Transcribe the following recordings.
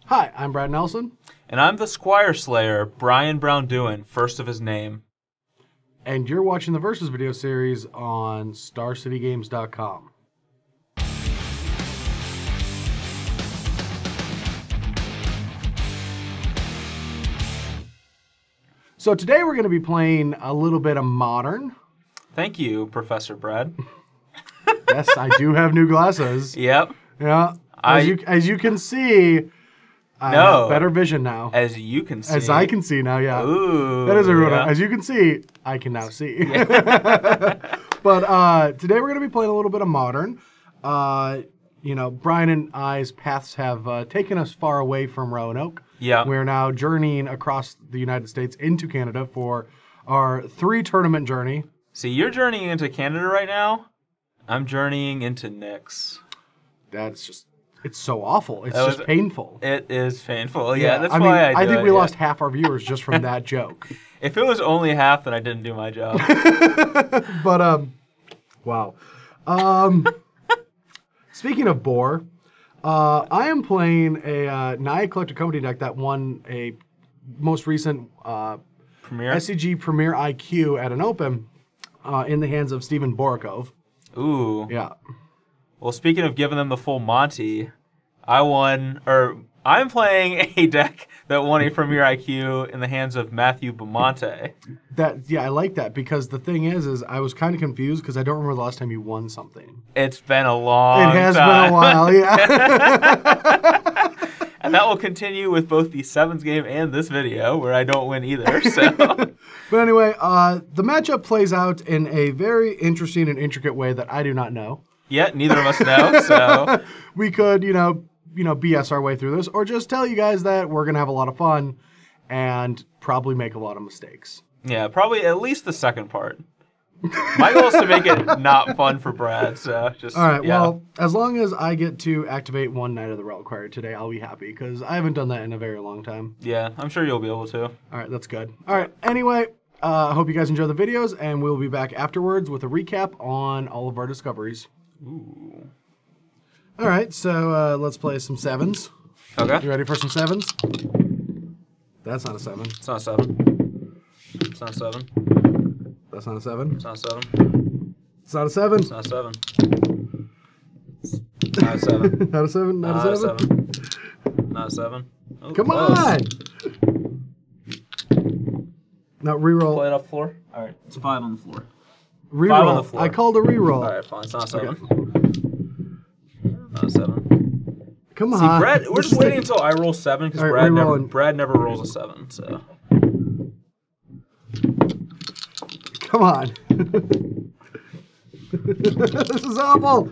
Hi, I'm Brad Nelson. And I'm the Squire Slayer, Brian Braun-Duin, first of his name. And you're watching the Versus video series on StarCityGames.com. So today we're going to be playing a little bit of Modern. Thank you, Professor Brad. Yes, I do have new glasses. Yep. Yeah. As you can see, I have better vision now. As you can see. As I can see now, yeah. Ooh. That is a real yeah. As you can see, I can now see. Yeah. But today we're going to be playing a little bit of Modern. You know, Brian and I's paths have taken us far away from Roanoke. Yeah. We're now journeying across the United States into Canada for our 3-tournament journey. See, you're journeying into Canada right now. I'm journeying into Nyx. That's just, it's so awful. It's just painful. It is painful. Yeah, that's why mean, I think we lost half our viewers just from that joke. If it was only half, then I didn't do my job. But, wow. Speaking of bore, I am playing a Naya Collector Company deck that won a most recent SCG Premier IQ at an Open in the hands of Steven Borikov. Ooh. Yeah. Well, speaking of giving them the full Monty, I'm playing a deck that won a Premier IQ in the hands of Matthew Beaumonte. Yeah, I like that because the thing is I was kind of confused because I don't remember the last time you won something. It's been a long time. It has been a while, yeah. And that will continue with both the Sevens game and this video, where I don't win either. So. But anyway, the matchup plays out in a very interesting and intricate way that I do not know. Yeah, neither of us know. So we could, you know, BS our way through this, or just tell you guys that we're gonna have a lot of fun and probably make a lot of mistakes. Yeah, probably at least the second part. My goal is to make it not fun for Brad, so just... All right, well, as long as I get to activate one Knight of the Reliquary today, I'll be happy, because I haven't done that in a very long time. Yeah, I'm sure you'll be able to. All right, that's good. All right, anyway, I hope you guys enjoy the videos, and we'll be back afterwards with a recap on all of our discoveries. Ooh. All right, so let's play some sevens. Okay. You ready for some sevens? That's not a 7. It's not a 7. It's not a 7. That's not a 7. It's not a 7. It's not a 7. It's not a 7. It's not a 7. Not a 7. Not a 7. Not a 7. Oh, come close. on! Now reroll. Play it off the floor. All right, it's a 5 on the floor. Reroll. 5 on the floor. I called a reroll. All right, fine. It's not a 7. Okay. Not a 7. Come on. See, Brad, we're just waiting until I roll 7 because right, Brad never rolls a 7. So. Come on. This is awful.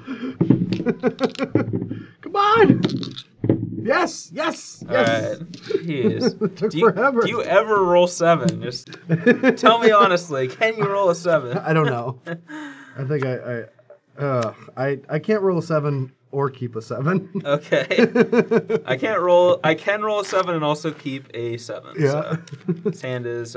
Come on. Yes, yes, yes. All right. Jeez. It took forever. Do you ever roll 7? Just tell me honestly. Can you roll a 7? I don't know. I think I can't roll a 7 or keep a 7. Okay. I can roll a 7 and also keep a 7. Yeah. So this hand is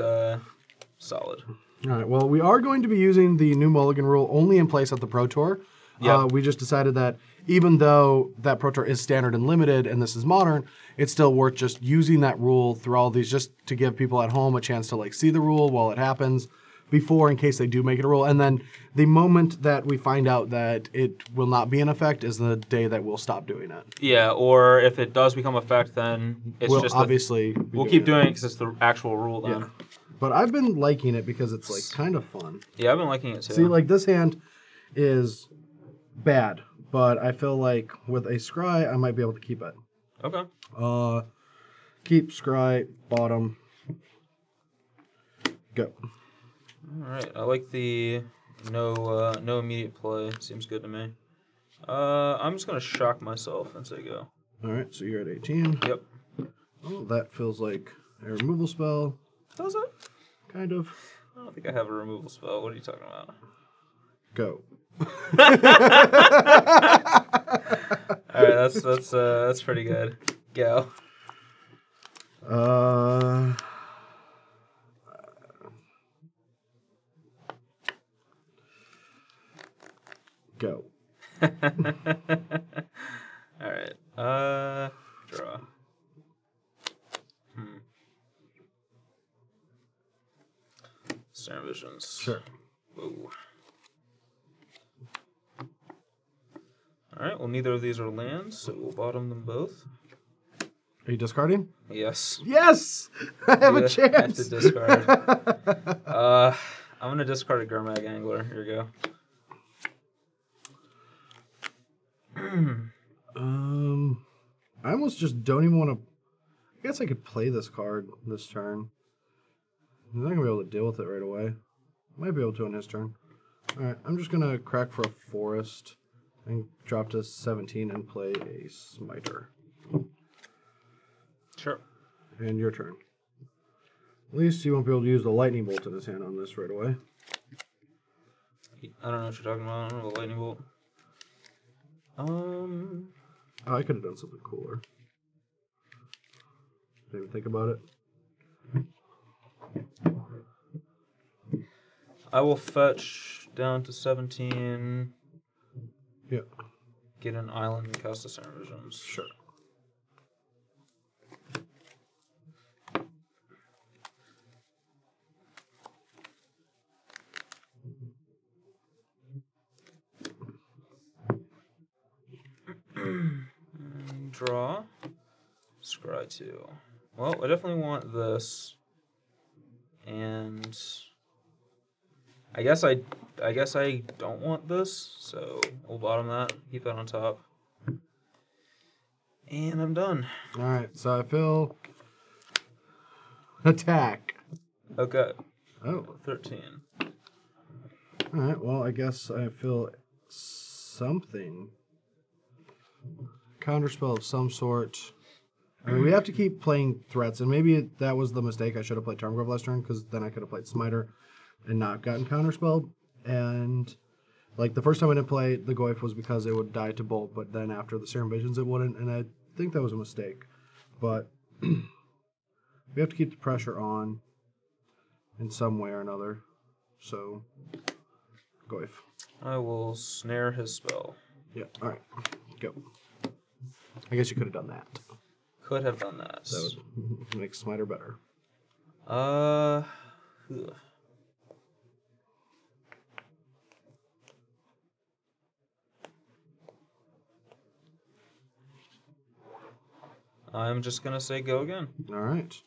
solid. All right. Well, we are going to be using the new mulligan rule only in place at the Pro Tour. Yep. We just decided that even though that Pro Tour is standard and limited and this is modern, it's still worth just using that rule through all these just to give people at home a chance to like see the rule while it happens before in case they do make it a rule. And then the moment that we find out that it will not be in effect is the day that we'll stop doing it. Yeah, or if it does become effect, then it's we'll just obviously we'll keep doing it because it's the actual rule then. Yeah. But I've been liking it because it's like kind of fun. Yeah, I've been liking it too. See, like this hand is bad, but I feel like with a scry, I might be able to keep it. Okay. Keep scry bottom. Go. All right. I like the no immediate play. Seems good to me. I'm just gonna shock myself and say go. All right. So you're at 18. Yep. Oh, that feels like a removal spell. Does it? Kind of. I don't think I have a removal spell. What are you talking about? Go. All right, that's pretty good. Go. Go. All right. Draw. Stern Visions. Sure. Whoa. Alright, well, neither of these are lands, so we'll bottom them both. Are you discarding? Yes. Yes! I have a I chance! have to discard. I'm going to discard a Gurmag Angler. Here we go. I almost just don't even want to... I guess I could play this card this turn. I'm not going to be able to deal with it right away. Might be able to on his turn. Alright, I'm just going to crack for a Forest and drop to 17 and play a Smiter. Sure. And your turn. At least you won't be able to use the Lightning Bolt in his hand on this right away. I don't know what you're talking about. I don't know the Lightning Bolt. Oh, I could have done something cooler. Didn't even think about it. I will fetch down to 17. Yeah. Get an island and cast a Stern Visions. Sure. Draw. Scry 2. Well, I definitely want this. And I guess I don't want this, so we'll bottom that, keep that on top. And I'm done. Alright, so I feel attack. Okay. Oh. 13. Alright, well I guess I feel something. Counterspell of some sort. I mean, we have to keep playing threats, and maybe that was the mistake. I should have played Tarmogoyf last turn, because then I could have played Smiter and not gotten Counterspelled. And, like, the first time I didn't play the Goyf was because it would die to Bolt, but then after the Serum Visions it wouldn't, and I think that was a mistake. But we have to keep the pressure on in some way or another. So, Goyf. I will snare his spell. Yeah, alright. Go. I guess you could have done that. Could have done that. That would make Smiter better. Ugh. I'm just going to say go again. All right.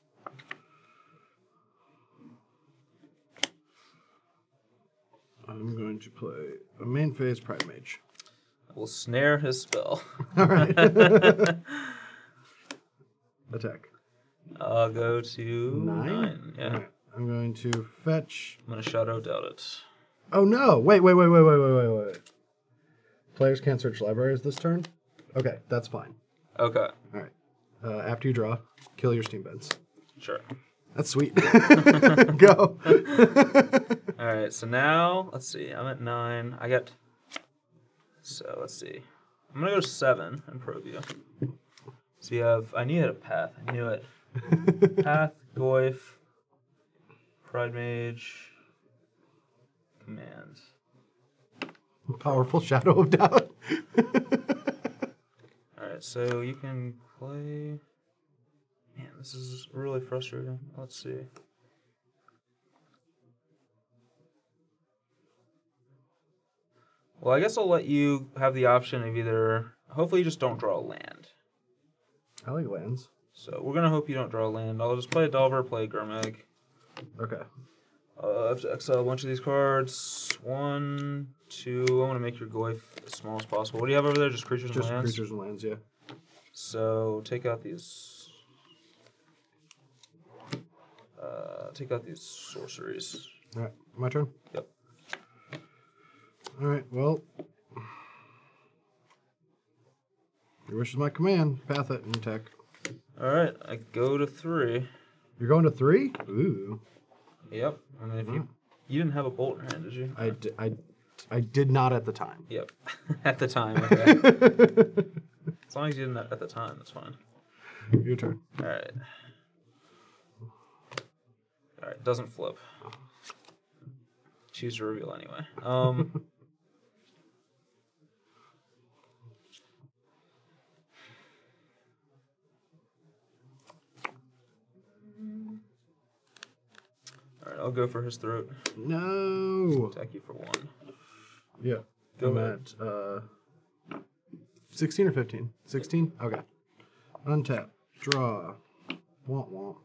I'm going to play a main phase Pride Mage. I will snare his spell. All right. Attack. I'll go to 9. Yeah. All right. I'm going to fetch. I'm going to Shadow Doubt it. Oh no! Wait. Players can't search libraries this turn? Okay, that's fine. Okay. All right. After you draw, kill your steam beds. Sure. That's sweet. Go. All right, so now, let's see. I'm at 9. I got... So, let's see. I'm going to go to 7 and probe you. So you have... I needed a path. I knew it. Path, Goyf, Pride Mage, Command. Powerful Shadow of Doubt. Alright, so you can play... Man, this is really frustrating. Let's see. Well, I guess I'll let you have the option of either... Hopefully you just don't draw a land. I like lands. So we're going to hope you don't draw a land. I'll just play a Delver, play a Gurmag. Okay. I have to exile a bunch of these cards. 1, 2. I want to make your Goyf as small as possible. What do you have over there? Just creatures and lands? Just creatures and lands, yeah. So take out these... take out these sorceries. All right, my turn? Yep. All right, well... Your wish is my command. Path it and attack. Alright, I go to 3. You're going to 3? Ooh. Yep. I mean, if you didn't have a bolt in your hand, did you? I did not at the time. Yep. At the time, okay. As long as you didn't at the time, that's fine. Your turn. Alright. Alright, doesn't flip. Choose to reveal anyway. Alright, I'll go for his throat. No. Attack you for 1. Yeah. Go I'm ahead. at 16 or 15? 16? Okay. Untap. Draw. Womp womp.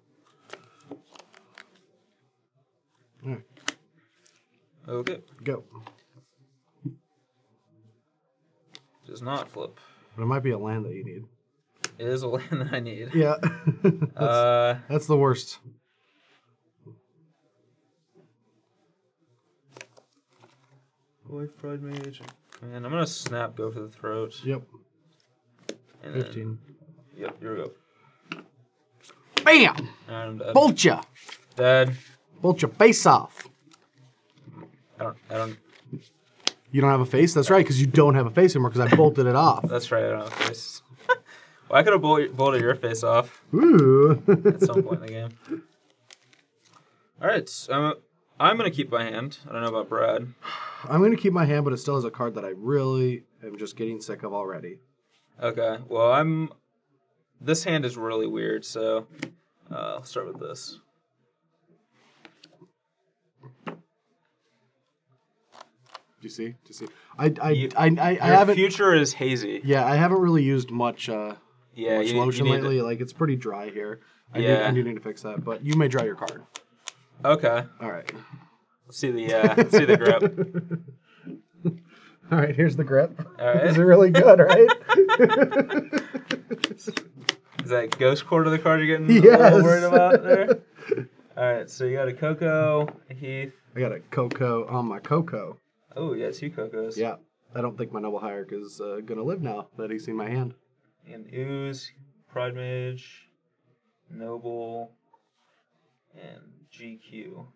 Alright. Okay. Go. Does not flip. But it might be a land that you need. It is a land that I need. Yeah. That's the worst. Boy, Pride Mage. Man, I'm gonna snap, go for the throat. Yep. And 15. Then, yep, here we go. Bam! And I'm dead. Bolt ya! Dead. Bolt your face off. I don't. You don't have a face? That's right, because you don't have a face anymore because I bolted it off. That's right, I don't have a face. Well, I could have bolted your face off Ooh. at some point in the game. Alright, I'm going to keep my hand. I don't know about Brad. I'm going to keep my hand, but it still has a card that I really am just getting sick of already. Okay, well, this hand is really weird, so I'll start with this. Do you see? Do you see? I Your haven't. future is hazy. Yeah, I haven't really used much Yeah, much lotion lately. Like it's pretty dry here. I do need to fix that. But you may draw your card. Okay. All right. Let's see the grip. All right. Here's the grip. All right. Is it really good? Right? Is that ghost core to the card you're getting Yes. a little worried about there? All right. So you got a Coco, a Heath. I got a Coco on my Coco. Oh, yeah, 2 Cocos. Yeah. I don't think my Noble Hierarch is gonna live now that he's seen my hand. And Ooze, Pride Mage, Noble, and GQ.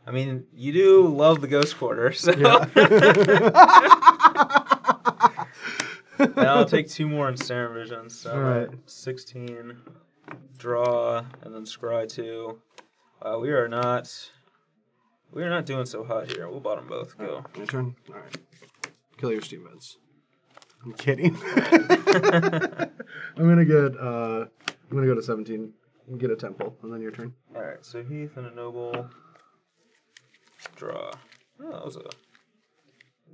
I mean, you do love the Ghost Quarter, so. Yeah. And I'll take 2 more Ensnaring Visions. So all right. 16, draw, and then scry 2. We are not doing so hot here. We'll bottom both. Go. My turn. All right. Kill your steam vents. I'm kidding. I'm gonna go to 17 and get a temple, and then your turn. All right. So Heath and a Noble. Draw. Oh, that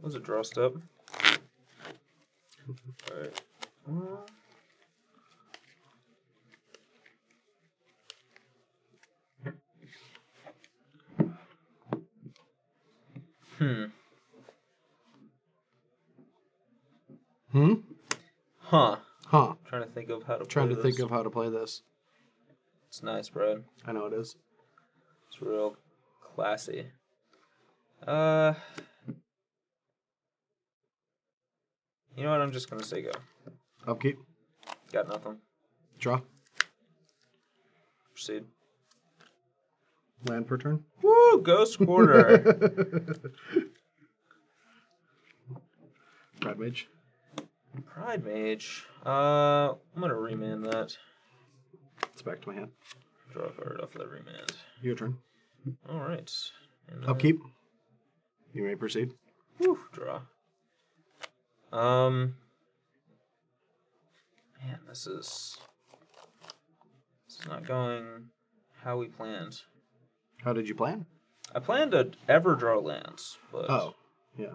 was a draw step. All right. Huh. Trying to think of how to play this. It's nice, Brad. I know it is. It's real classy. You know what? I'm just gonna say go. Upkeep. Got nothing. Draw. Proceed. Land per turn. Woo! Ghost Quarter. Pride Mage. Pride Mage. I'm gonna remand that. It's back to my hand. Draw a card off that remand. Your turn. All right. And, Upkeep. You may proceed. Whew, draw. Man, this is not going how we planned. How did you plan? I planned to ever draw lands, but yeah.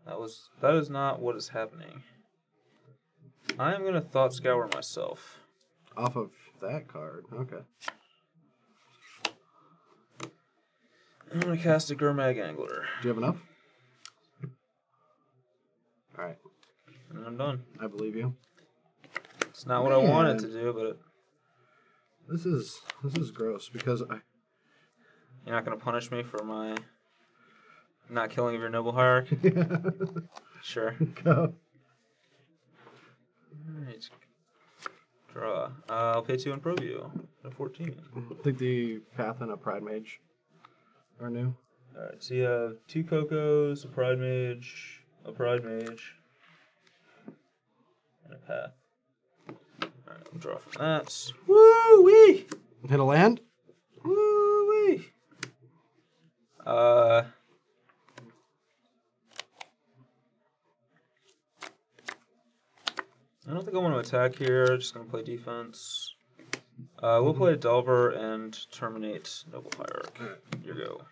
that is not what is happening. I am gonna Thought Scour myself. Off of that card. Okay. I'm gonna cast a Gurmag Angler. Do you have enough? All right. And I'm done. I believe you. It's not what I wanted to do, but this is gross because you're not gonna punish me for my not killing of your Noble Hierarch. Sure. Go. Alright. Draw. I'll pay 2 and probe you. A 14. I think the Path and a Pride Mage are new. Alright, so you have 2 Cocos, a Pride Mage, and a Path. Alright, I'll draw from that. Woo-wee! Hit a land? Woo-wee! I don't think I want to attack here. Just going to play defense. We'll play Delver and terminate Noble Hierarch. Here you go.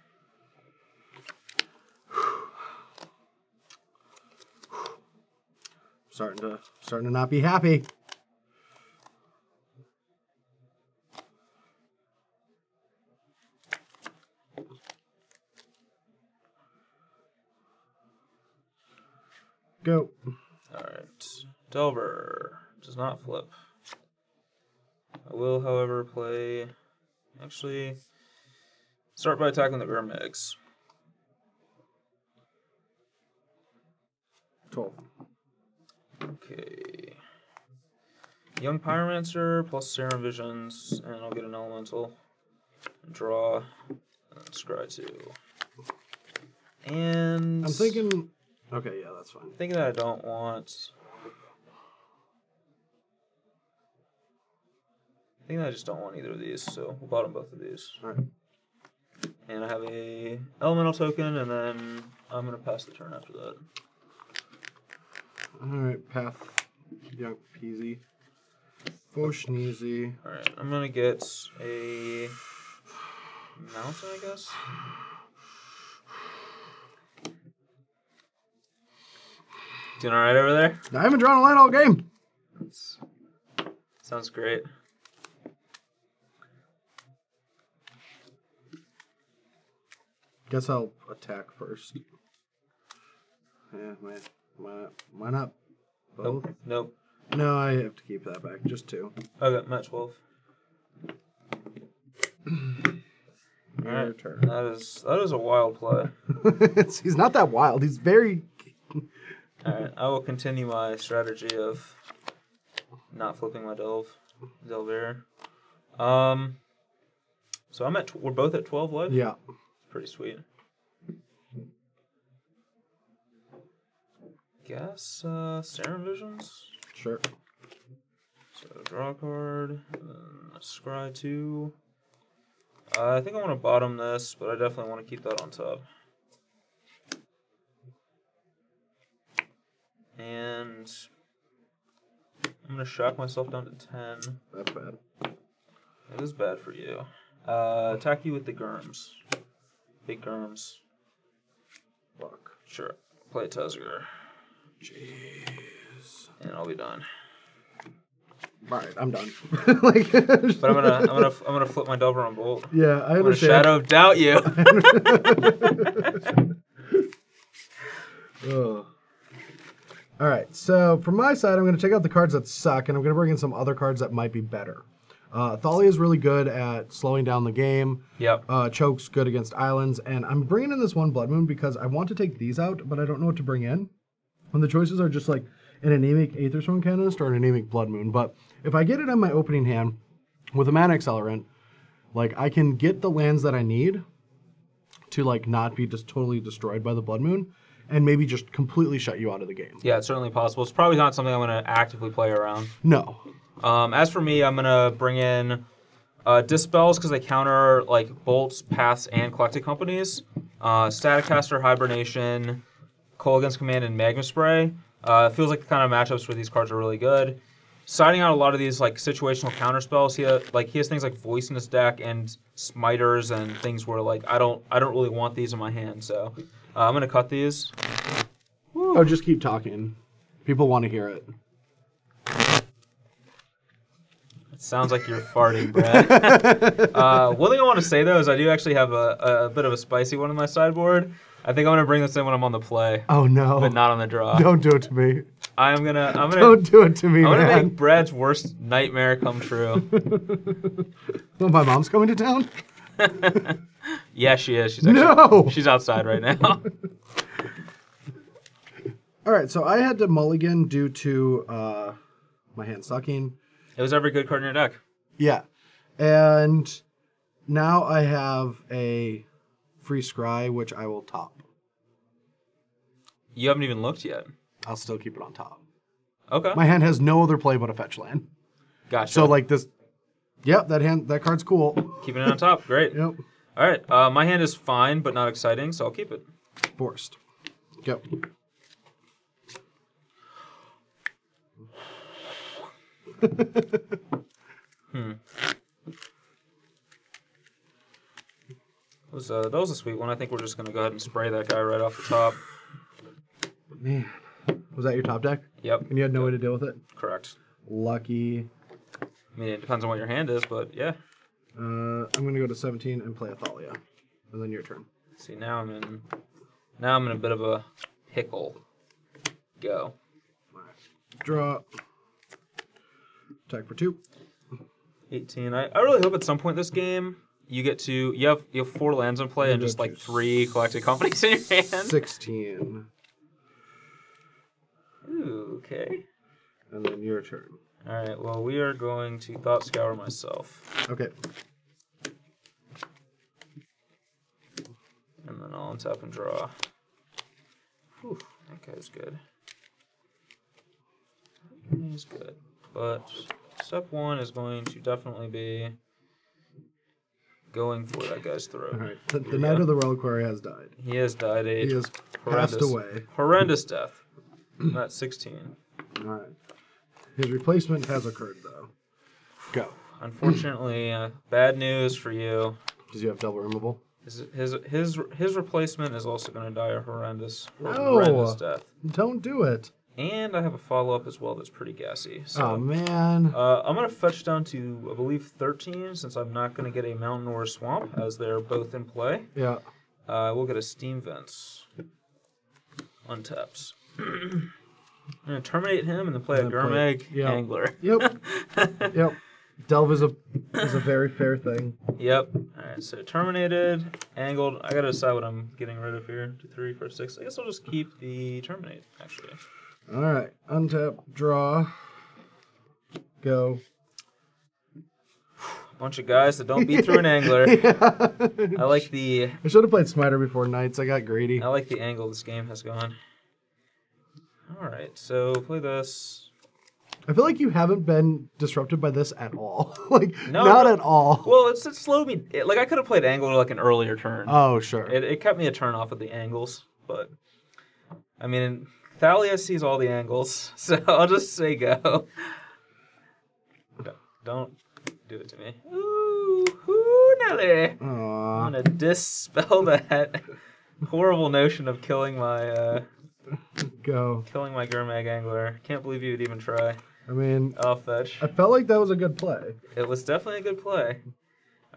Starting to not be happy. Go. Alright. Delver does not flip. I will, however, play... Actually, start by attacking the Urmegs. 12. Okay. Young Pyromancer plus Serum Visions, and I'll get an Elemental. Draw, and scry 2. And... I'm thinking... Okay, yeah, that's fine. Thinking that I don't want... I think I just don't want either of these, so we'll bottom both of these. Alright. And I have a Elemental token, and then I'm going to pass the turn after that. Alright, Path. Young Peasy. Foshneezy. Alright, I'm going to get a Mountain, I guess? Doing alright over there? I haven't drawn a line all game. Sounds great. Guess I'll attack first. Yeah, why not? Both? Nope. No, I have to keep that back. Just 2. Okay, match 12. Alright, Turn. that is a wild play. He's not that wild. He's very... Alright, I will continue my strategy of not flipping my Delver. So we're both at 12 life? Yeah. Pretty sweet. Guess Serum Visions? Sure. So draw a card, and then scry 2. I think I want to bottom this, but I definitely want to keep that on top. And I'm going to shock myself down to 10. That's bad. It is bad for you. Attack you with the Germs. Big Germs. Fuck. Sure. Play Tezger. Jeez. And I'll be done. Alright, I'm done. But I'm gonna flip my Delver on Bolt. Yeah, I understand. I'm gonna Shadow of Doubt you. Oh. Alright, so from my side, I'm going to take out the cards that suck, and I'm going to bring in some other cards that might be better. Thalia is really good at slowing down the game. Yep. Choke's good against islands, and I'm bringing in this one Blood Moon because I want to take these out, but I don't know what to bring in. And the choices are just like an anemic Aethersworn Canonist or an anemic Blood Moon. But if I get it in my opening hand with a Mana Accelerant, like I can get the lands that I need to like not be just totally destroyed by the Blood Moon, and maybe just completely shut you out of the game. Yeah, it's certainly possible. It's probably not something I'm going to actively play around. No. As for me, I'm going to bring in Dispels because they counter like Bolts, Paths, and Collected Companies. Staticaster, Hibernation, Kolaghan's Command, and Magma Spray. Feels like the kind of matchups where these cards are really good. Siding out a lot of these like situational counter spells. He has things like Voice in his deck and Smiters and things where like I don't really want these in my hand. So I'm gonna cut these. Woo. Oh, just keep talking. People want to hear it. It sounds like you're farting, Brad. One thing I want to say though is I do actually have a bit of a spicy one in my sideboard. I think I'm gonna bring this in when I'm on the play. Oh no! But not on the draw. Don't do it to me. I'm gonna. Don't do it to me, I'm man. gonna make Brad's worst nightmare come true. Well, my mom's coming to town. Yeah, she is. She's outside right now. All right, so I had to mulligan due to my hand sucking. It was every good card in your deck. Yeah, and now I have a free scry, which I will top. You haven't even looked yet. I'll still keep it on top. Okay. My hand has no other play but a fetch land. Gotcha. So like this, yep, that card's cool. Keeping it on top, great. Yep. All right, my hand is fine but not exciting, so I'll keep it. Forced. Go. That was a sweet one. I think we're just gonna go ahead and spray that guy right off the top. Man, was that your top deck? Yep. And you had no way to deal with it? Correct. Lucky. I mean, it depends on what your hand is, but yeah. I'm gonna go to 17 and play Athalia, and then your turn. See, now I'm in a bit of a pickle. Go. All right. Draw. Attack for 2. 18. I really hope at some point this game you get to you have 4 lands in play and just like 3 collected companies in your hand. 16. Ooh, okay. And then your turn. All right. Well, we are going to Thought Scour myself. Okay. And then I'll untap and draw. Whew, that guy's good. He's good. But step 1 is going to definitely be going for that guy's throat. All right. The Knight of the Reliquary has died. He has died a He has passed away. Horrendous death. That's 16. All right. His replacement has occurred, though. Go. Unfortunately, bad news for you. Does you have double removal? His replacement is also going to die a horrendous death. Don't do it. And I have a follow-up as well that's pretty gassy. So, oh, man. I'm going to fetch down to, I believe, 13, since I'm not going to get a mountain or a swamp, as they're both in play. Yeah. We'll get a Steam Vents. Untaps. I'm going to terminate him and then play a Gurmag Angler. Yep. Yep. Delve is a very fair thing. Yep. Alright, so terminated, angled. I gotta decide what I'm getting rid of here. 2, 3, 4, 6. I guess I'll just keep the terminate, actually. Alright. Untap, draw. Go. Bunch of guys that don't beat through an angler. Yeah. I like the I should have played Smiter before Knights. I got greedy. I like the angle this game has gone. Alright, so play this. I feel like you haven't been disrupted by this at all. Like, No, not no. at all. Well, it slowed me. Like, I could have played angle like an earlier turn. Oh, sure. It kept me a turn off of the angles, but I mean, Thalia sees all the angles, so I'll just say go. Don't do it to me. Ooh, Nelly. Aww. I'm gonna dispel that horrible notion of killing my Gurmag Angler. Can't believe you would even try. I mean, I'll fetch. I felt like that was a good play. It was definitely a good play.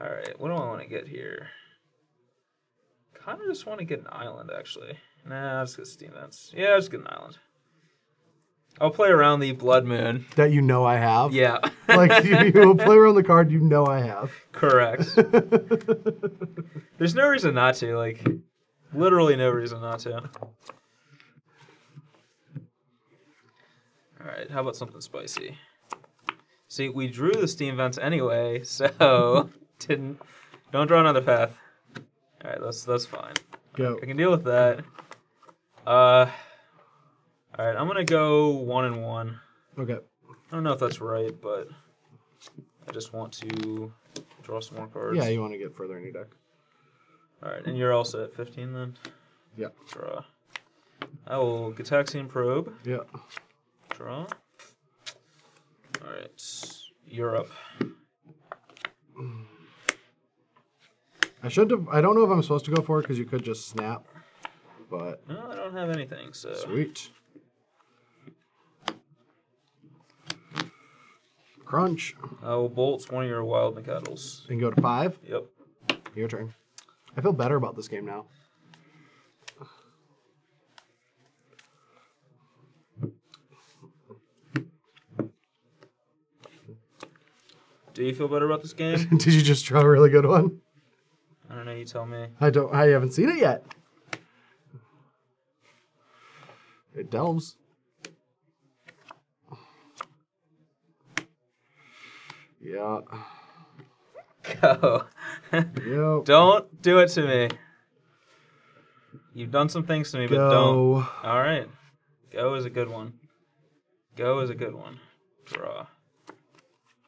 All right, what do I want to get here? Kind of just want to get an island, actually. Nah, I'll just get Steam Vents. Yeah, I'll just get an island. I'll play around the Blood Moon. That you know I have? Yeah. Like, you will play around the card you know I have. Correct. There's no reason not to. Like, literally no reason not to. Alright, how about something spicy? See, we drew the Steam Vents anyway, so don't draw another path. Alright, that's fine. Go. I can deal with that. Alright, I'm gonna go 1 and 1. Okay. I don't know if that's right, but I just want to draw some more cards. Yeah, you want to get further in your deck. Alright, and you're also at 15 then? Yeah. Draw. I will Gitaxian Probe. Yeah. Draw. Alright. You're up. I don't know if I'm supposed to go for it because you could just snap, but. No, I don't have anything, so. Sweet. Crunch. I will bolt one of your wild McAddles. And go to 5? Yep. Your turn. I feel better about this game now. Do you feel better about this game? Did you just draw a really good one? I don't know, you tell me. I haven't seen it yet. It delves. Yeah. Go. Yep. Don't do it to me. You've done some things to me, but don't. Alright. Go is a good one. Go is a good one. Draw.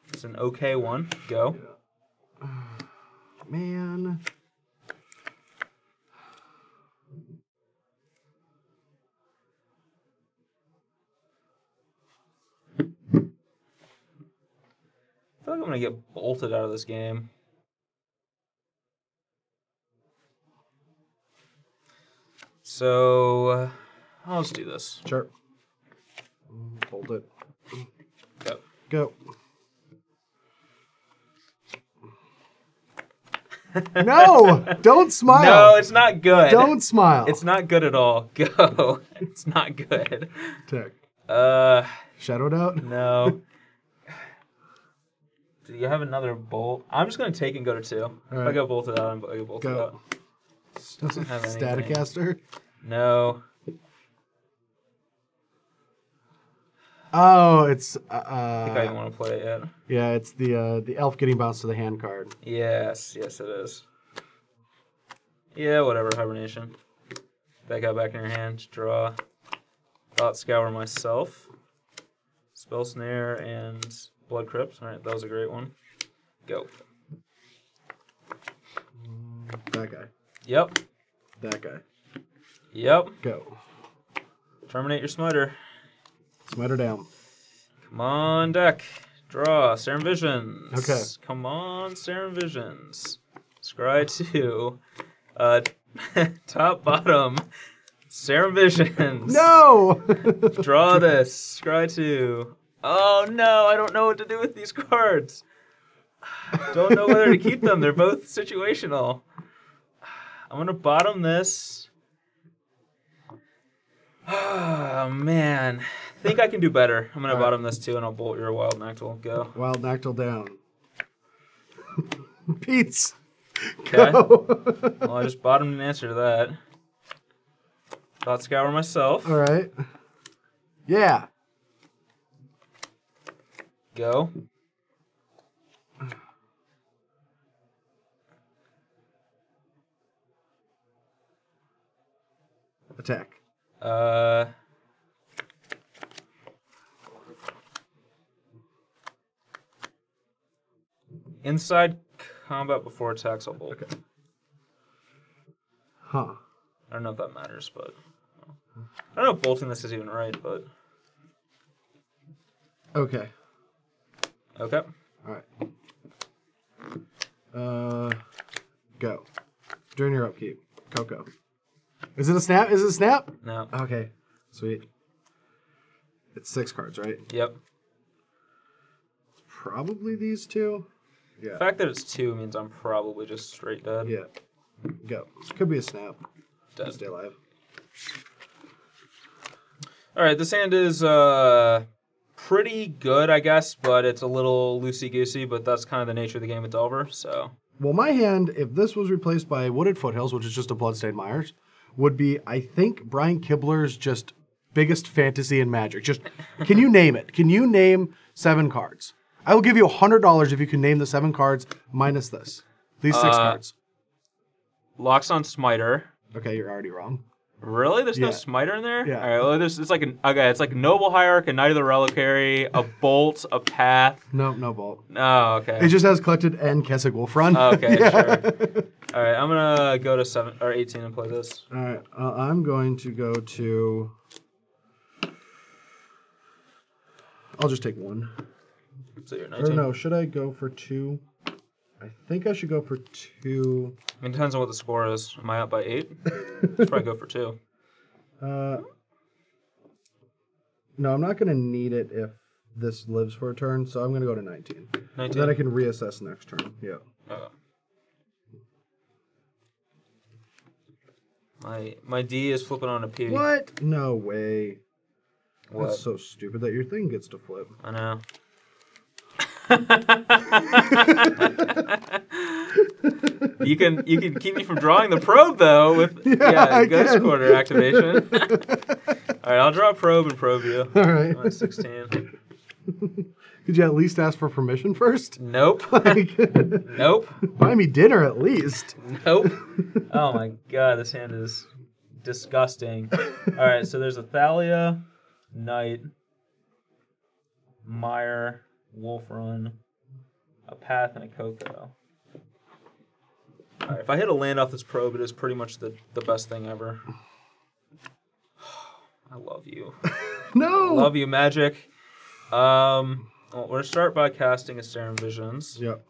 It's an okay one. Go. Yeah. Man. I feel like I'm gonna get bolted out of this game. So, let's do this. Sure. Hold it. Go. Go. No! Don't smile. No, it's not good. Don't smile. It's not good at all. Go. It's not good. Tech. Shadowed out? No. Do you have another bolt? I'm just gonna take and go to 2. All If right. I go bolted out, I go bolted out. Doesn't have anything. Staticaster? No. Oh, it's I think I even want to play it yet. Yeah, it's the elf getting bounced to the hand card. Yes, it is. Yeah, whatever, hibernation. That guy back in your hand, draw. Thought Scour myself. Spell Snare and Blood Crypt. Alright, that was a great one. Go. That guy. Yep. That guy. Yep. Go. Terminate your Smiter. Smiter down. Come on, deck. Draw. Serum Visions. Okay. Come on, Serum Visions. Scry 2. Top, bottom. Serum Visions. No! Draw this. Scry 2. Oh no, I don't know what to do with these cards. Don't know whether to keep them. They're both situational. I'm going to bottom this. Oh, man. I think I can do better. I'm going to bottom this too, and I'll bolt your Wild Nactyl. Go. Wild Nactyl down. Pete's. Okay. Go. Well, I just bottomed an answer to that. Thought Scour myself. All right. Yeah. Go. Attack. Inside combat before attacks, I'll bolt. Okay. Huh. I don't know if that matters, but I don't know if bolting this is even right, but okay. Okay. All right. Go. During your upkeep. Coco. Is it a snap? Is it a snap? No. Okay. Sweet. It's 6 cards, right? Yep. Probably these two. Yeah. The fact that it's 2 means I'm probably just straight dead. Yeah. Go. Could be a snap. Dead. Stay alive. Alright, this hand is pretty good, I guess, but it's a little loosey-goosey, but that's kind of the nature of the game with Delver, so. Well, my hand, if this was replaced by Wooded Foothills, which is just a Bloodstained Mires, would be, I think, Brian Kibler's just biggest fantasy in Magic. Just, can you name it? Can you name 7 cards? I will give you $100 if you can name the 7 cards minus this. These 6 cards. Locks on Smiter. Okay, you're already wrong. Really? There's no Smiter in there? Yeah. All right, well, it's like a Noble Hierarch, a Knight of the Reliquary, a Bolt, a Path. No bolt. Oh, okay. It just has Collected and Kessig Wolfrun. Okay, sure. All right, I'm gonna go to 7 or 18 and play this. All right, I'm going to go to. I'll just take 1. So you're 19. Or no, should I go for 2? I think I should go for 2. I mean, it depends on what the score is. Am I up by 8? Should probably go for 2. No, I'm not going to need it if this lives for a turn, so I'm going to go to 19. 19? Then I can reassess next turn. Yeah. My D is flipping on a P. What? No way. What? That's so stupid that your thing gets to flip. I know. You can keep me from drawing the probe though with Ghost Quarter activation. All right, I'll draw a probe and probe you. All right. 16. Could you at least ask for permission first? Nope. Nope. Buy me dinner at least. Nope. Oh my god, this hand is disgusting. All right, so there's a Thalia, Knight, Mire, Wolfrun, a Path, and a Coco. All right, if I hit a land off this probe, it is pretty much the best thing ever. I love you. No. I love you, Magic. Well, we're going to start by casting a Staring Visions. Yep.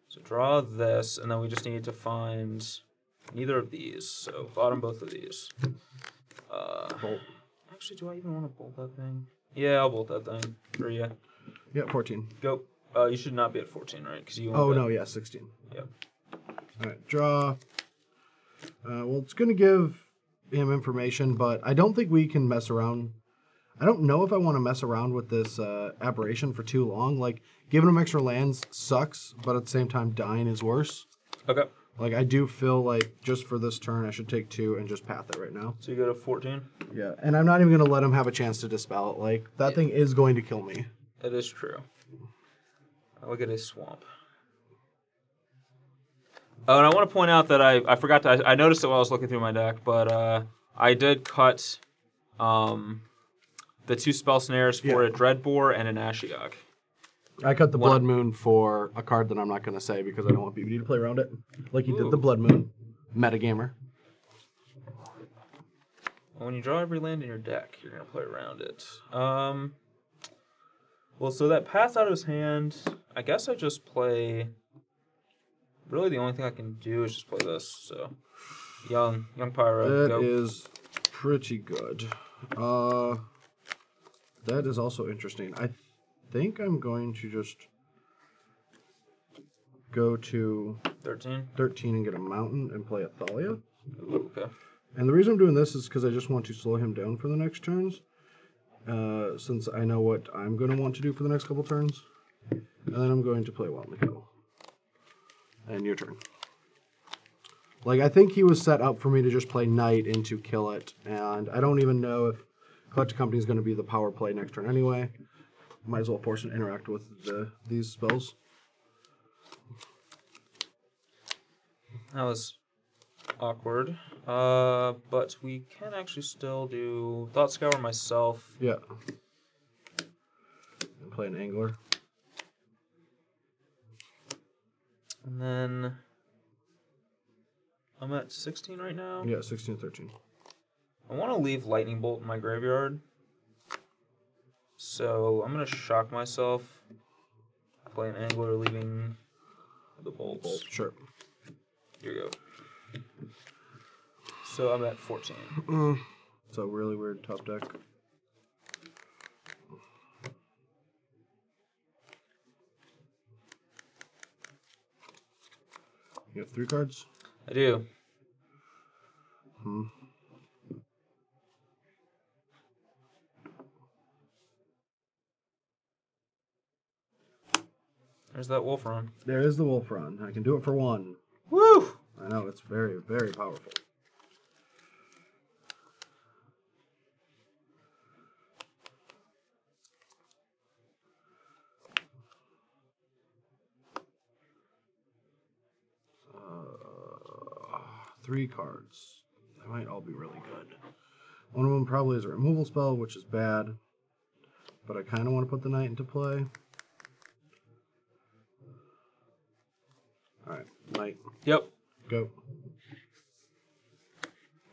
So draw this, and then we just need to find neither of these. So bottom both of these. Bolt. Actually, do I even want to bolt that thing? Yeah, I'll bolt that thing for you. Yeah, 14. Go. You should not be at 14, right? Because you. Oh, no, yeah, 16. Yep. All right, draw. Well, it's going to give him information, but I don't think we can mess around. I don't know if I want to mess around with this aberration for too long. Like, giving him extra lands sucks, but at the same time, dying is worse. Okay. Like, I do feel like just for this turn, I should take 2 and just path it right now. So you go to 14? Yeah, and I'm not even going to let him have a chance to dispel it. Like, that thing is going to kill me. It is true. Look at a swamp. Oh, and I want to point out that I forgot to... I noticed it while I was looking through my deck, but I did cut the 2 spell snares for a Dreadbore and an Ashiok. I cut the Blood Moon for a card that I'm not going to say because I don't want BBD to play around it. Like you did the Blood Moon. Metagamer. Well, when you draw every land in your deck, you're going to play around it. Well, so that pass out of his hand, I guess I just play... Really, the only thing I can do is just play this. So, young Pyro. That is pretty good. That is also interesting. I think I'm going to just go to 13 and get a mountain and play a Thalia. Ooh, okay. And the reason I'm doing this is because I just want to slow him down for the next turns. Since I know what I'm going to want to do for the next couple turns. And then I'm going to play Wild Nickel. And your turn. Like, I think he was set up for me to just play Knight into kill it. And I don't even know if Collector Company is going to be the power play next turn anyway. Might as well force and interact with these spells. That was awkward. But we can actually still do Thought Scour myself. Yeah. And play an Angler. And then I'm at 16 right now. Yeah, 16, 13. I want to leave Lightning Bolt in my graveyard. So I'm going to shock myself. Play an Angler, leaving the bolts. Sure. Here you go. So I'm at 14. So really weird top deck. You have 3 cards? I do. There's that Wolfron. There is the Wolfron. I can do it for 1. Woo! I know, it's very, very powerful. Three cards. They might all be really good. One of them probably is a removal spell, which is bad. But I kind of want to put the Knight into play. Alright, Knight. Yep. Go.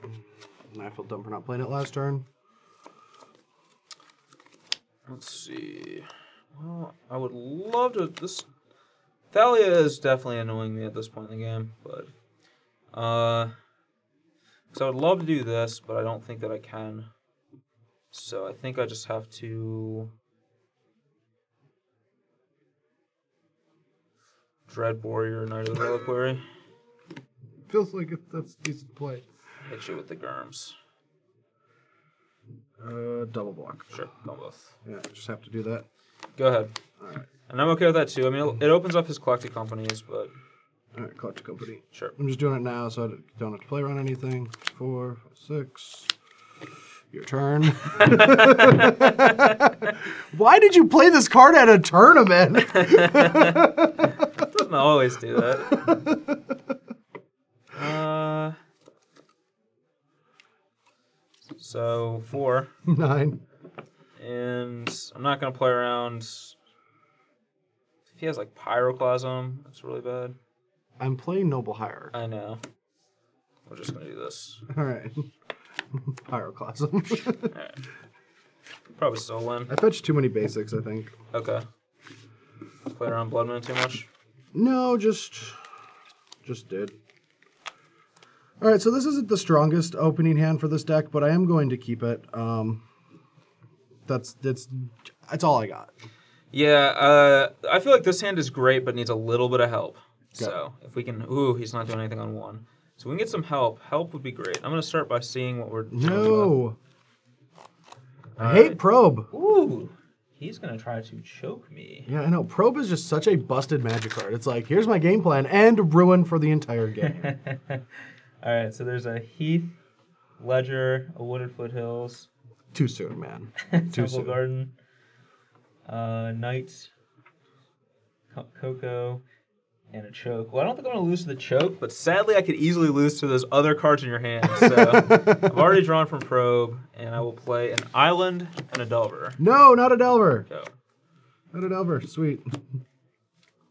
And I feel dumb for not playing it last turn. Let's see. Well, I would love to... This Thalia is definitely annoying me at this point in the game, but... So I would love to do this, but I don't think that I can. So I think I just have to... Dread Warrior, Knight of the Reliquary. Feels like that's decent play. Hit you with the Germs. Double block. Sure, go both. Yeah, just have to do that. Go ahead. Alright. And I'm okay with that too. I mean, it opens up his collected companies, but... Alright, Collector Company. Sure. I'm just doing it now so I don't have to play around anything. 4, 6. Your turn. Why did you play this card at a tournament? Doesn't always do that. So 4. 9. And I'm not going to play around. If he has like Pyroclasm, that's really bad. I'm playing Noble Hierarch. I know. We're just going to do this. Alright. Pyroclasm. Alright. Probably still win. I fetched too many basics, I think. Okay. Play around Blood Moon too much? No, just did. All right, so this isn't the strongest opening hand for this deck, but I am going to keep it. That's all I got. Yeah, I feel like this hand is great, but needs a little bit of help. Okay. So if we can, he's not doing anything on 1. So we can get some help. Help would be great. I'm gonna start by seeing what we're doing. No, I hate Probe. Ooh, he's gonna try to choke me. Yeah, I know. Probe is just such a busted Magic card. It's like, here's my game plan and ruin for the entire game. All right, so there's a Heath, Ledger, a Wooded Foothills. Too soon, man. Too Temple soon. Garden, Knight, Coco, and a choke. Well, I don't think I'm going to lose to the choke, but sadly I could easily lose to those other cards in your hand. So I've already drawn from Probe, and I will play an Island and a Delver. No, not a Delver. Go. Not a Delver. Sweet.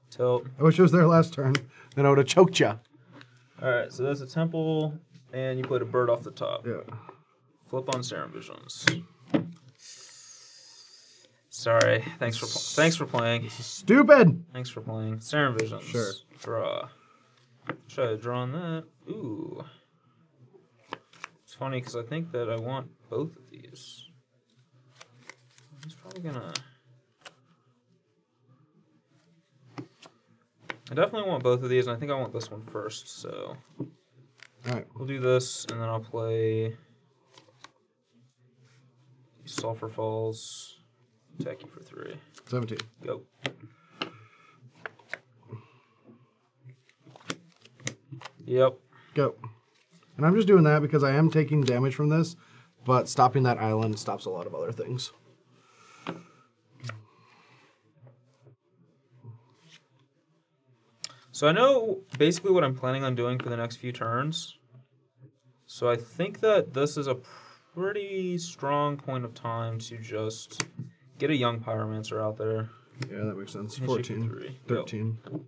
Tilt. I wish it was there last turn. Then I would have choked you. All right, so there's a Temple, and you played a bird off the top. Yeah. Flip on Serum Visions. Sorry. Thanks for playing. Stupid. Thanks for playing. Serum Visions. Sure. Draw. Try to draw on that. Ooh. It's funny because I think that I want both of these. He's probably gonna. I definitely want both of these, and I think I want this one first. So. All right. We'll do this, and then I'll play Sulphur Falls, attack you for 3. 17. Go. Yep. Go. And I'm just doing that because I am taking damage from this, but stopping that island stops a lot of other things. So I know basically what I'm planning on doing for the next few turns. So I think that this is a pretty strong point of time to just get a young Pyromancer out there. Yeah, that makes sense. Hit 14, 13. Go.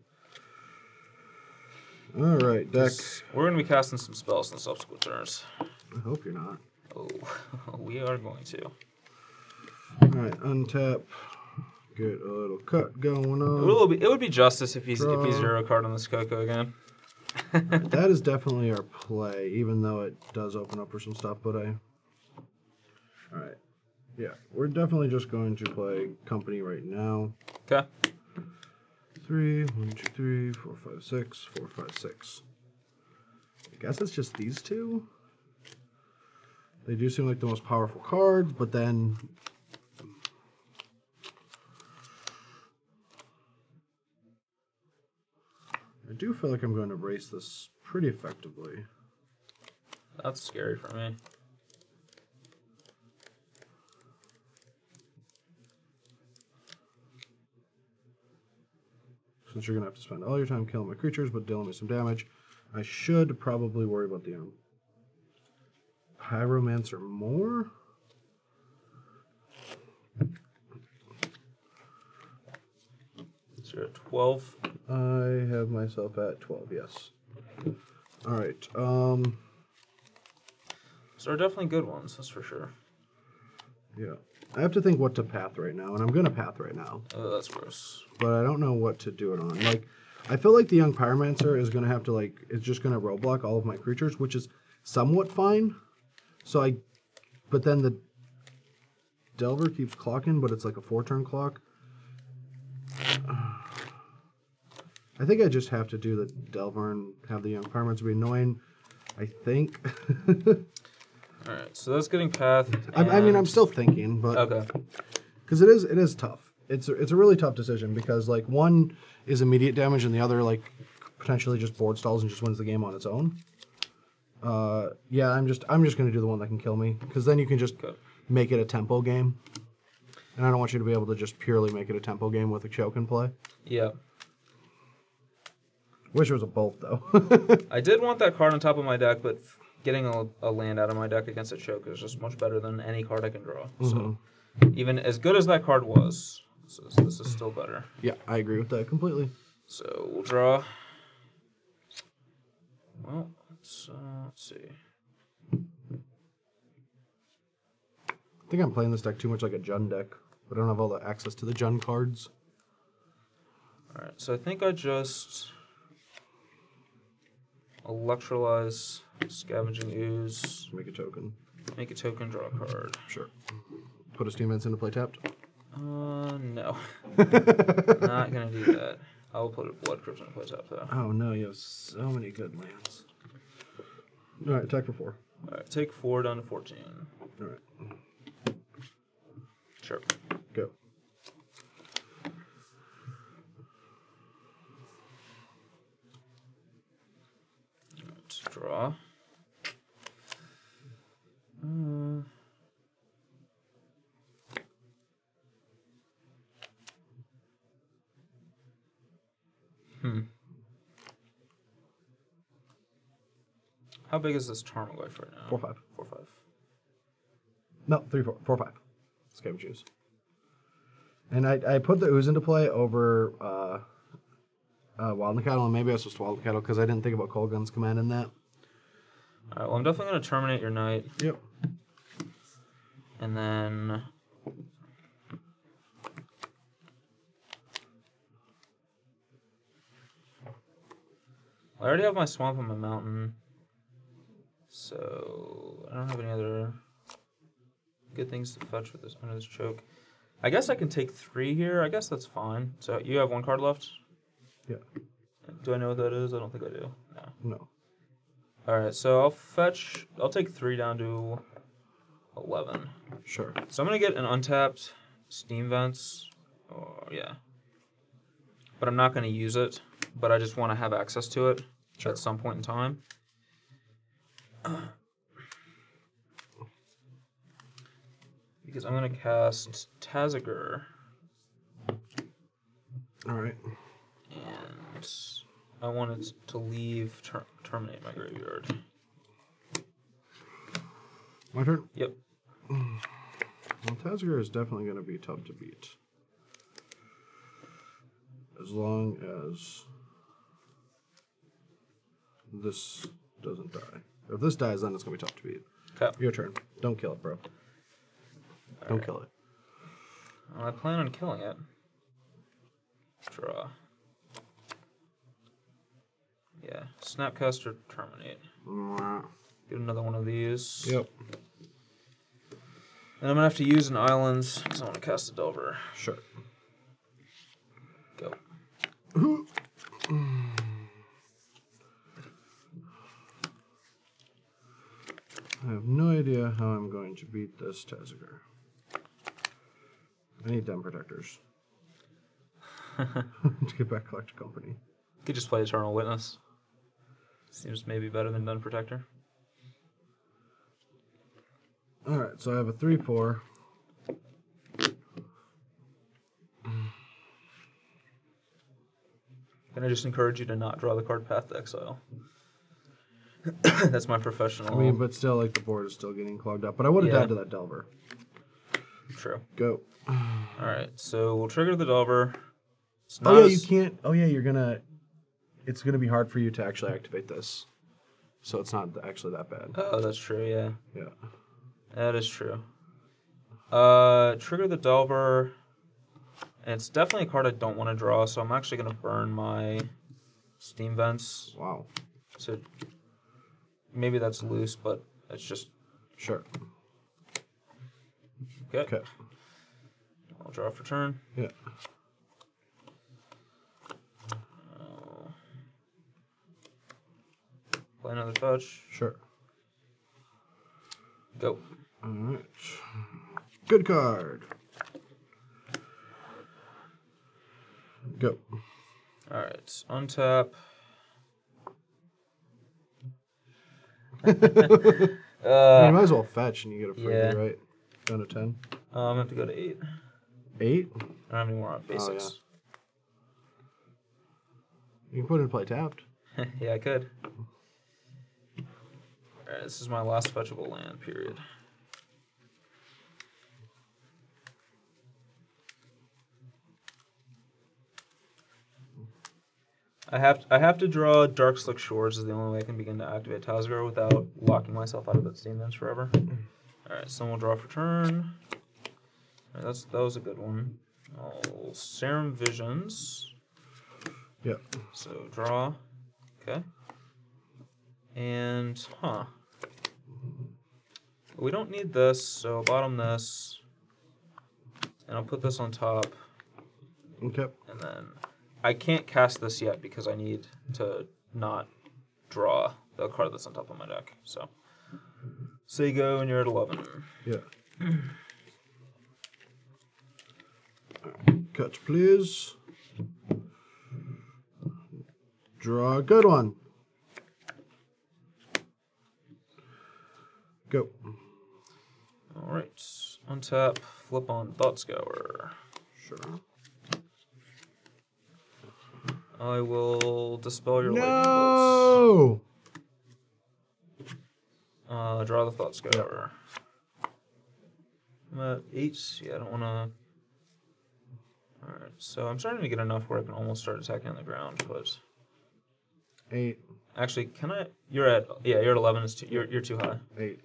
All right, deck. We're going to be casting some spells in the subsequent turns. I hope you're not. Oh, we are going to. All right, untap. Get a little cut going on. It would be justice if he's 0 card on this Coco again. That is definitely our play, even though it does open up for some stuff. But all right, yeah, we're definitely just going to play Company right now. Okay. 3, 1, 2, 3, 4, 5, 6, 4, 5, 6. I guess it's just these two. They do seem like the most powerful cards, but then. I do feel like I'm going to race this pretty effectively. That's scary for me. Since you're going to have to spend all your time killing my creatures, but dealing me some damage, I should probably worry about the Pyromancer more. So you're at 12. I have myself at 12, yes. All right. So they're definitely good ones, that's for sure. Yeah. I have to think what to path right now, and I'm going to path right now. Oh, that's gross. But I don't know what to do it on. Like, I feel like the young Pyromancer is going to have to, like, it's just going to roadblock all of my creatures, which is somewhat fine. So but then the Delver keeps clocking, but it's like a 4-turn clock. I think I just have to do the Delver and have the young Pyromancer be annoying, I think. Alright, so that's getting pathed. I mean, I'm still thinking, but... Okay. Because it is tough. It's a really tough decision because, like, one is immediate damage and the other, like, potentially just board stalls and just wins the game on its own. Yeah, I'm just going to do the one that can kill me because then you can just make it a tempo game. And I don't want you to be able to just purely make it a tempo game with a choke in play. Yeah. Wish it was a bolt, though. I did want that card on top of my deck, but getting a land out of my deck against a choke is just much better than any card I can draw. So even as good as that card was, this is still better. Yeah, I agree with that completely. So we'll draw. Well, let's see. I think I'm playing this deck too much like a Jund deck, but I don't have all the access to the Jund cards. Alright, so I think I just electrolyze Scavenging Ooze, Make a token. make a token, draw a card. Sure. Put a Steam Vents into play tapped. No. Not gonna do that. I will put a Blood Crypt into play tap though. Oh no, you have so many good lands. Alright, attack for 4. Alright, take 4 down to 14. Alright. Sure. Go. Alright, draw. How big is this Tarmogoyf right now? 4/5. 4/5. No, 3/4. 4/5. Scavenge Ooze. And I put the Ooze into play over Wild and Cattle, and maybe I was supposed to Wild and Cattle because I didn't think about Cold Gun's command in that. Alright, well I'm definitely going to terminate your knight. Yep. And then... I already have my swamp and my mountain. So I don't have any other good things to fetch with this under this choke. I guess I can take 3 here. I guess that's fine. So you have 1 card left? Yeah. Do I know what that is? I don't think I do. No. No. Alright, so I'll take 3 down to 11. Sure. So I'm going to get an untapped Steam Vents. Oh, yeah. But I'm not going to use it. But I just want to have access to it at some point in time. Because I'm going to cast Tazagur. Alright. And I want it to leave, terminate my graveyard. My turn? Yep. Well, Tazagur is definitely going to be tough to beat. As long as this doesn't die. If this dies, then it's going to be tough to beat. Okay. Your turn. Don't kill it, bro. Don't kill it. Well, I plan on killing it. Draw. Yeah. Snapcaster, terminate. Get another one of these. Yep. And I'm going to have to use an island because I want to cast a Delver. Sure. Go. I have no idea how I'm going to beat this Tazagur. I need dem protectors. To get back Collector Company. You could just play Eternal Witness. Seems maybe better than Den Protector. Alright, so I have a 3/4. Can I just encourage you to not draw the card Path to Exile? That's my professional. I mean, but still, like, the board is still getting clogged up. But I would have died to that Delver. True. Go. Alright, so we'll trigger the Delver. Oh, yeah, you can't. Oh, yeah, you're going to. It's going to be hard for you to actually activate this. So it's not actually that bad. Oh, that's true, yeah. Yeah. That is true. Trigger the Delver. And it's definitely a card I don't want to draw, so I'm actually going to burn my Steam Vents. Wow. So maybe that's loose, but it's just... Sure. Okay. Okay. I'll draw for turn. Yeah. Play another touch. Sure. Go. Alright. Good card. Go. Alright. Untap. You might as well fetch and you get a free, yeah. right? Down to 10. I'm going to have to go to 8. 8? I don't have any more on basics. Oh, yeah. You can put it in play tapped. Yeah, I could. Alright, this is my last fetchable land, period. I have to draw Dark Slick Shores is the only way I can begin to activate Tazagur without locking myself out of that Steam Vents forever. Alright, so we'll draw for turn. Alright, that was a good one. Serum Visions. Yeah. So draw. Okay. And, we don't need this, so I'll bottom this. And I'll put this on top. Okay. And then I can't cast this yet because I need to not draw the card that's on top of my deck. So you go and you're at 11. Yeah. Catch, please. Draw a good one. Go. All right. Untap, flip on Thought Scour. Sure. I will dispel your lightning No! bolts. Draw the Thought Scour. I'm at 8. Yeah, I don't want to... Alright, so I'm starting to get enough where I can almost start attacking on the ground, but... 8. Actually, can I... You're at 11. You're too high. 8.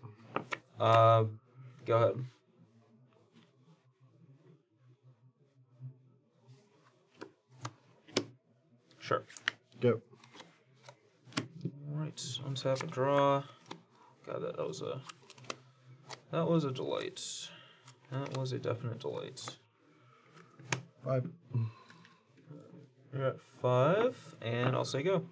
Go ahead. Sure. Go. Alright, untap and draw. God, that was a delight. That was a definite delight. 5. You're at 5, and I'll say go.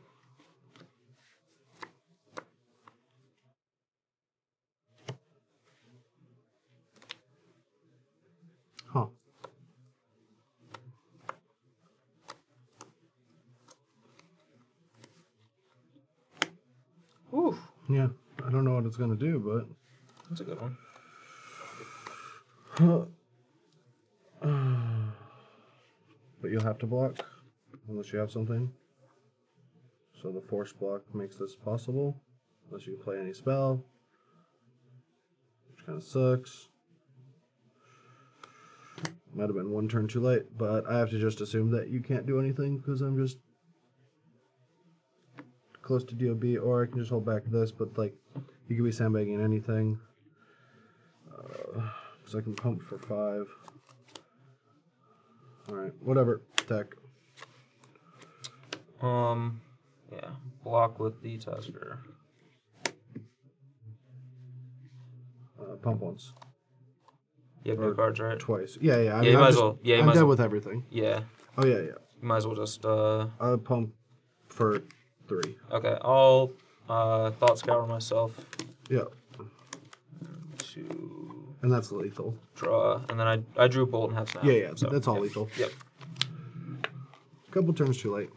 Huh. Whew. Yeah, I don't know what it's going to do, but... That's a good one. But you'll have to block, unless you have something. So the force block makes this possible, unless you play any spell, which kind of sucks. Might have been one turn too late, but I have to just assume that you can't do anything because I'm just close to DOB, or I can just hold back this, but like, you could be sandbagging anything. So I can pump for 5. Alright, whatever. Attack. Yeah. Block with the Tusker. Pump once. You have no cards, right? Twice. Yeah, yeah. Yeah, you might as well. Yeah, you I'm might as dead well. with everything. Yeah. Oh, yeah, yeah. You might as well just, I'll pump for 3. Okay, I'll, Thought Scour myself. Yeah. To And that's lethal. draw, and then I drew Bolt and have Snap. Yeah, yeah. So, That's all yeah. lethal. Yep. Couple turns too late.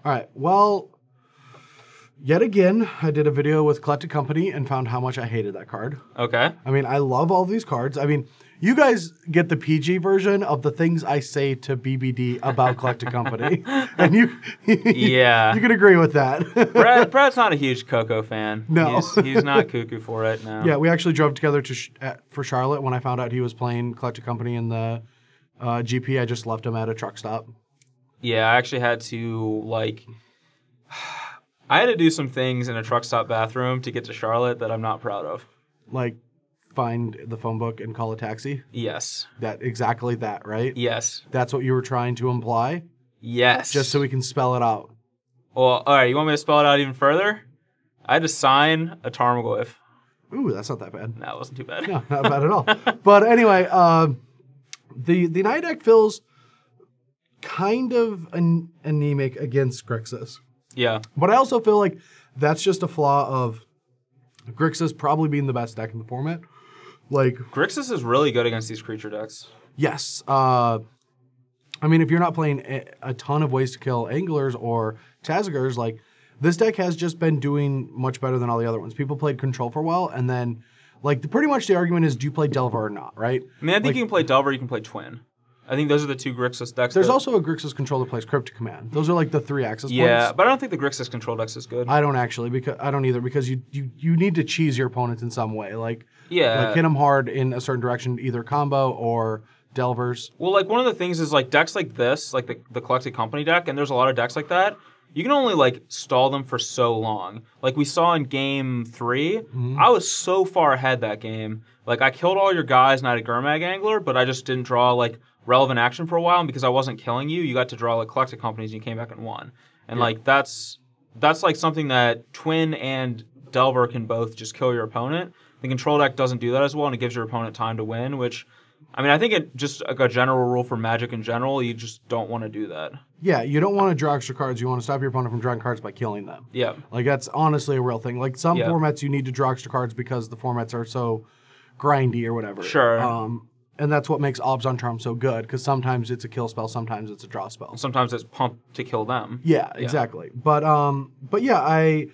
Alright, well, yet again, I did a video with Collected Company and found how much I hated that card. Okay. I mean, I love all these cards. I mean, you guys get the PG version of the things I say to BBD about Collected Company. And Yeah. you can agree with that. Brad's not a huge Coco fan. No. He's not cuckoo for it, no. Yeah, we actually drove together to for Charlotte when I found out he was playing Collected Company in the GP. I just left him at a truck stop. Yeah, I actually had to, like... I had to do some things in a truck stop bathroom to get to Charlotte that I'm not proud of. Like, find the phone book and call a taxi? Yes. Exactly that, right? Yes. That's what you were trying to imply? Yes. Just so we can spell it out. Well, all right, you want me to spell it out even further? I had to sign a Tarmogoyf. Ooh, that's not that bad. No, it wasn't too bad. No, not bad at all. But anyway, the night deck feels kind of anemic against Grixis. Yeah. But I also feel like that's just a flaw of Grixis probably being the best deck in the format. Like, Grixis is really good against these creature decks. yes. I mean, if you're not playing a ton of ways to kill Anglers or Tazagers, like, this deck has just been doing much better than all the other ones. People played Control for a while, and then, like, pretty much the argument is, do you play Delver or not, right? I mean, I think you can play Delver, you can play Twin. I think those are the two Grixis decks. There's also a Grixis control that plays Cryptic Command. Those are like the 3 access points. Yeah, but I don't think the Grixis control decks is good. I don't actually, because I don't either, because you need to cheese your opponents in some way. Like, yeah. like hit them hard in a certain direction, either combo or Delvers. Well, like, one of the things is, like, decks like this, like the Collected Company deck, and there's a lot of decks like that, you can only, like, stall them for so long. Like we saw in Game 3, I was so far ahead that game. Like, I killed all your guys and I had a Gurmag Angler, but I just didn't draw, like, relevant action for a while, and because I wasn't killing you, you got to draw like collected companies, and you came back and won. And like that's like something that Twin and Delver can both just kill your opponent. The control deck doesn't do that as well, and it gives your opponent time to win, which, I mean, I think it just like a general rule for Magic in general, you just don't want to do that. Yeah, you don't want to draw extra cards. You want to stop your opponent from drawing cards by killing them. Yeah. Like, that's honestly a real thing. Like, some formats you need to draw extra cards because the formats are so grindy or whatever. Sure. And that's what makes Obs on Charm so good, because sometimes it's a kill spell, sometimes it's a draw spell. Sometimes it's pump to kill them. Yeah, exactly. But yeah,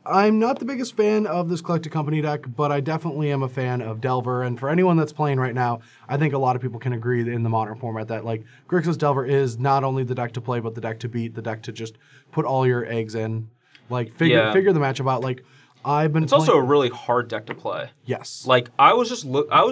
I'm not the biggest fan of this Collected Company deck, but I definitely am a fan of Delver. And for anyone that's playing right now, I think a lot of people can agree in the Modern format that like Grixis Delver is not only the deck to play, but the deck to beat, the deck to just put all your eggs in. Like figure the matchup out. Like It's also a really hard deck to play. Yes. Like I was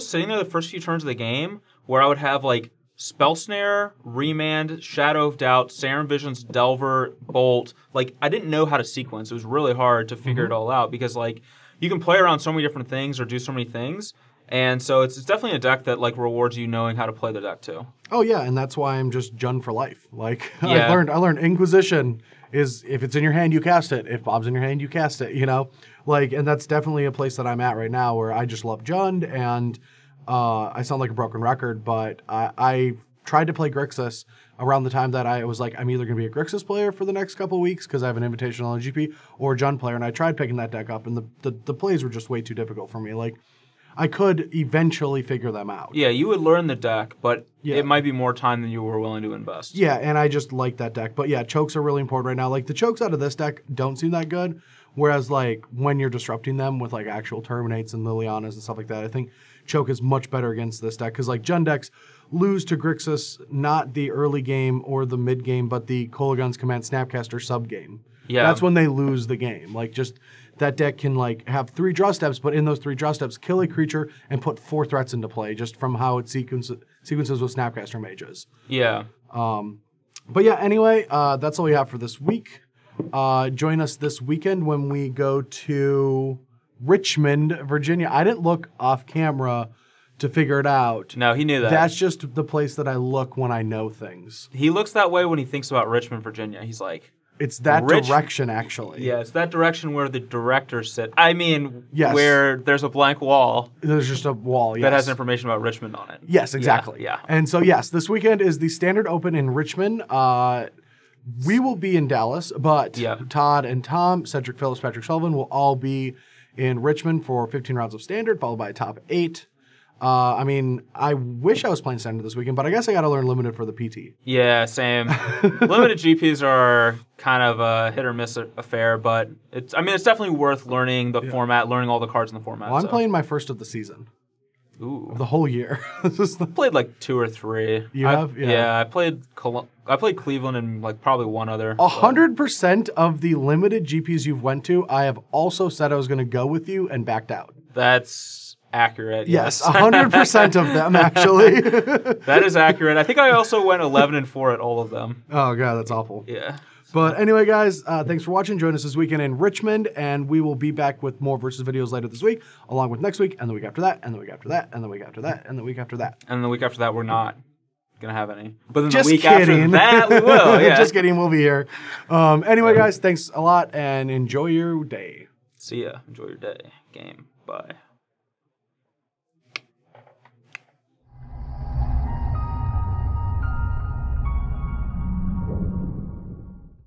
sitting there the first few turns of the game where I would have like Spell Snare, Remand, Shadow of Doubt, Serum Visions, Delver, Bolt. Like, I didn't know how to sequence. It was really hard to figure it all out because, like, you can play around so many different things or do so many things. And so it's definitely a deck that, like, rewards you knowing how to play the deck, too. Oh, yeah, and that's why I'm just Jund for life. Like, I learned Inquisition is if it's in your hand, you cast it. If Bob's in your hand, you cast it, you know? Like, and that's definitely a place that I'm at right now where I just love Jund, and I sound like a broken record, but I tried to play Grixis around the time that I was like, I'm either going to be a Grixis player for the next couple of weeks because I have an Invitational on GP, or a Jund player, and I tried picking that deck up, and the plays were just way too difficult for me. Like, I could eventually figure them out. Yeah, you would learn the deck, but it might be more time than you were willing to invest. Yeah, and I just like that deck. But yeah, chokes are really important right now. Like, the chokes out of this deck don't seem that good, whereas, like, when you're disrupting them with, like, actual Terminates and Lilianas and stuff like that, I think choke is much better against this deck, because, like, Jund decks lose to Grixis not the early game or the mid game, but the Kolagun's Command Snapcaster sub game. Yeah. That's when they lose the game. Like, just that deck can, like, have 3 draw steps, but in those 3 draw steps, kill a creature and put 4 threats into play, just from how it sequences with Snapcaster mages. Yeah. But yeah, anyway, that's all we have for this week. Join us this weekend when we go to Richmond, Virginia. I didn't look off camera to figure it out. No, he knew that. That's just the place that I look when I know things. He looks that way when he thinks about Richmond, Virginia. He's like... It's that direction, actually. Yeah, it's that direction where the directors sit. I mean, where there's a blank wall. There's just a wall, that has information about Richmond on it. Yes, exactly. Yeah. And so, yes, this weekend is the Standard Open in Richmond. We will be in Dallas, but Todd and Tom, Cedric Phillips, Patrick Sullivan will all be in Richmond for 15 rounds of Standard, followed by a top 8. I mean, I wish I was playing Standard this weekend, but I guess I got to learn Limited for the PT. Yeah, same. Limited GPs are kind of a hit or miss affair, but it's definitely worth learning the format, learning all the cards in the format. Well, I'm playing my first of the season. Ooh. Of the whole year. I played like 2 or 3. You have? Yeah, I played Cleveland and like probably one other. 100% of the limited GPs you've went to, I have also said I was going to go with you and backed out. That's accurate. Yes, 100% of them, actually. That is accurate. I think I also went 11-4 at all of them. Oh, God, that's awful. Yeah. But anyway, guys, thanks for watching. Join us this weekend in Richmond, and we will be back with more Versus videos later this week, along with next week, and the week after that, and the week after that, and the week after that, and the week after that. And the week after that, we're not going to have any. But then the week after that, we will. Yeah. Just kidding. We'll be here. Anyway, guys, thanks a lot, and enjoy your day. See ya. Enjoy your day. Game. Bye.